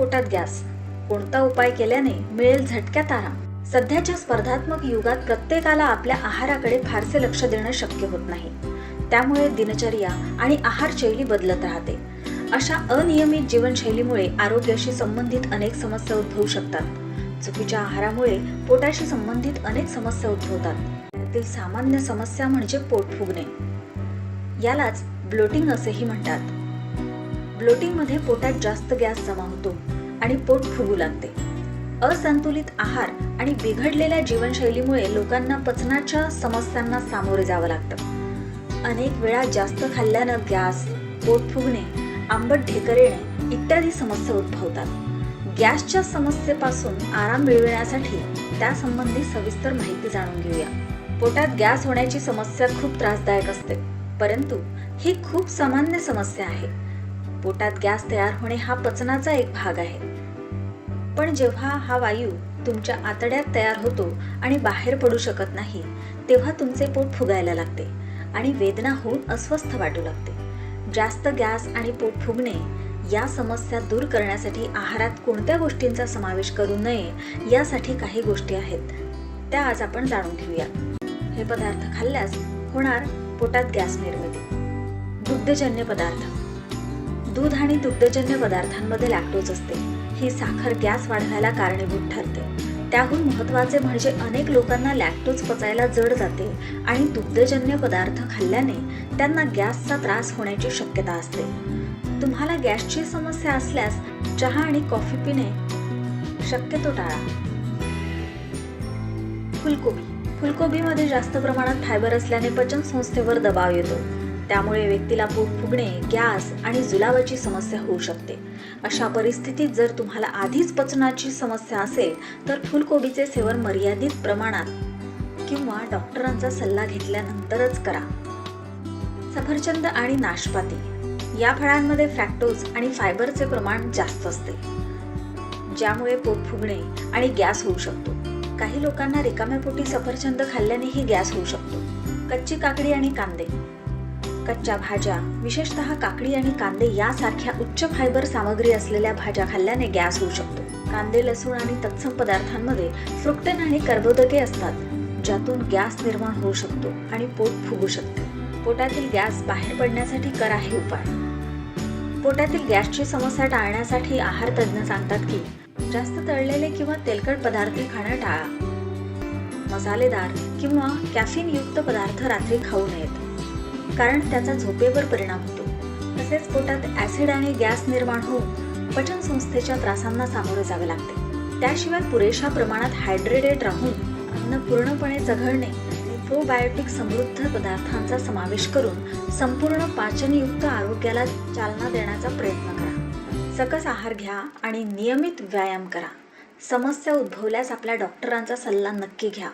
पोटात गॅस, कोणता उपाय केल्याने मिळेल झटक्यात आराम? सध्याच्या स्पर्धात्मक युगात प्रत्येकाला आपल्या आहाराकडे फारसे लक्ष देणं शक्य होत नाही. त्यामुळे दिनचर्या आणि आहारशैली बदलत राहते. अशा अनियमित जीवनशैलीमुळे आरोग्याशी संबंधित अनेक समस्या उद्भवू शकतात. चुकीच्या आहारामुळे पोटाशी संबंधित अनेक समस्या उद्भवतात. त्यातील सामान्य समस्या म्हणजे पोट फुगणे. यालाच ब्लोटिंग असेही म्हणतात. ब्लोटिंगमध्ये पोटात जास्त गॅस जमा होतो आणि पोट फुगू लागते. असंतुलित आहार आणि बिघडलेल्या जीवनशैलीमुळे लोकांना पचनाच्या समस्यांना सामोरे जावं लागतं. अनेक वेळा जास्त खाल्ल्यानं गॅस, पोट फुगणे, आंबट ढेकर येणे इत्यादी समस्या उद्भवतात. गॅसच्या समस्येपासून आराम मिळविण्यासाठी त्यासंबंधी सविस्तर माहिती जाणून घेऊया. पोटात गॅस होण्याची समस्या खूप त्रासदायक असते, परंतु ही खूप सामान्य समस्या आहे. पोटात गॅस तयार होणे हा पचनाचा एक भाग आहे. पण जेव्हा हा वायू तुमच्या आतड्यात तयार होतो आणि बाहेर पडू शकत नाही, तेव्हा तुमचे पोट फुगायला लागते आणि वेदना होऊन अस्वस्थ वाटू लागते. जास्त गॅस आणि पोट फुगणे या समस्या दूर करण्यासाठी आहारात कोणत्या गोष्टींचा समावेश करू नये यासाठी काही गोष्टी आहेत. त्या आज आपण जाणून घेऊया. हे पदार्थ खाल्ल्यास होणार पोटात गॅस निर्मिती. दुग्धजन्य पदार्थ. दूध आणि दुग्धजन्य पदार्थांमध्ये लॅक्टोज असते. ही साखर गॅस वाढवायला कारणीभूत ठरते. त्याहून महत्त्वाचे म्हणजे अनेक लोकांना लॅक्टोज पचायला जड जाते आणि दुग्धजन्य पदार्थ खाल्ल्याने त्यांना गॅसचा त्रास होण्याची शक्यता असते. तुम्हाला गॅसची समस्या असल्यास चहा आणि कॉफी पिणे शक्यतो टाळा. फुलकोबी. फुलकोबीमध्ये जास्त प्रमाणात फायबर असल्याने पचन संस्थेवर दबाव येतो. त्यामुळे व्यक्तीला पोट फुगणे, गॅस आणि जुलाबाची समस्या होऊ शकते. अशा परिस्थितीत जर तुम्हाला आधीच पचनाची समस्या असेल तर फुलकोबीचे सेवन मर्यादित प्रमाणात किंवा डॉक्टरांचा सल्ला घेतल्यानंतरच करा. सफरचंद आणि नाशपाती. या फळांमध्ये फ्रॅक्टोज आणि फायबरचे प्रमाण जास्त असते, ज्यामुळे पोट फुगणे आणि गॅस होऊ शकतो. काही लोकांना रिकाम्या पोटी सफरचंद खाल्ल्यानेही गॅस होऊ शकतो. कच्ची काकडी आणि कांदे. कच्च्या भाज्या, विशेषतः काकडी आणि कांदे यासारख्या उच्च फायबर सामग्री असलेल्या भाज्या खाल्ल्याने गॅस होऊ शकतो. कांदे, लसूण आणि तत्सम पदार्थांमध्ये फ्रुक्टन आणि कर्बोदके असतात, ज्यातून गॅस निर्माण होऊ शकतो आणि पोट फुगू शकते. पोटातील गॅस बाहेर पडण्यासाठी करा हे उपाय. पोटातील गॅसची समस्या टाळण्यासाठी आहार तज्ज्ञ सांगतात की जास्त तळलेले किंवा तेलकट पदार्थ खाणं टाळा. मसालेदार किंवा कॅफीन युक्त पदार्थ रात्री खाऊ नयेत, कारण त्याचा झोपेवर परिणाम होतो. तसेच पोटात ऍसिड आणि गॅस निर्माण होऊन पचन संस्थेच्या त्रासांना सामोरे जावे लागते. त्याशिवाय पुरेशा प्रमाणात हायड्रेटेड राहून अन्न पूर्णपणे चघळणे आणि प्रोबायोटिक समृद्ध पदार्थांचा समावेश करून संपूर्ण पाचनयुक्त आरोग्याला चालना देण्याचा प्रयत्न करा. सकस आहार घ्या आणि नियमित व्यायाम करा. समस्या उद्भवल्यास आपल्या डॉक्टरांचा सल्ला नक्की घ्या.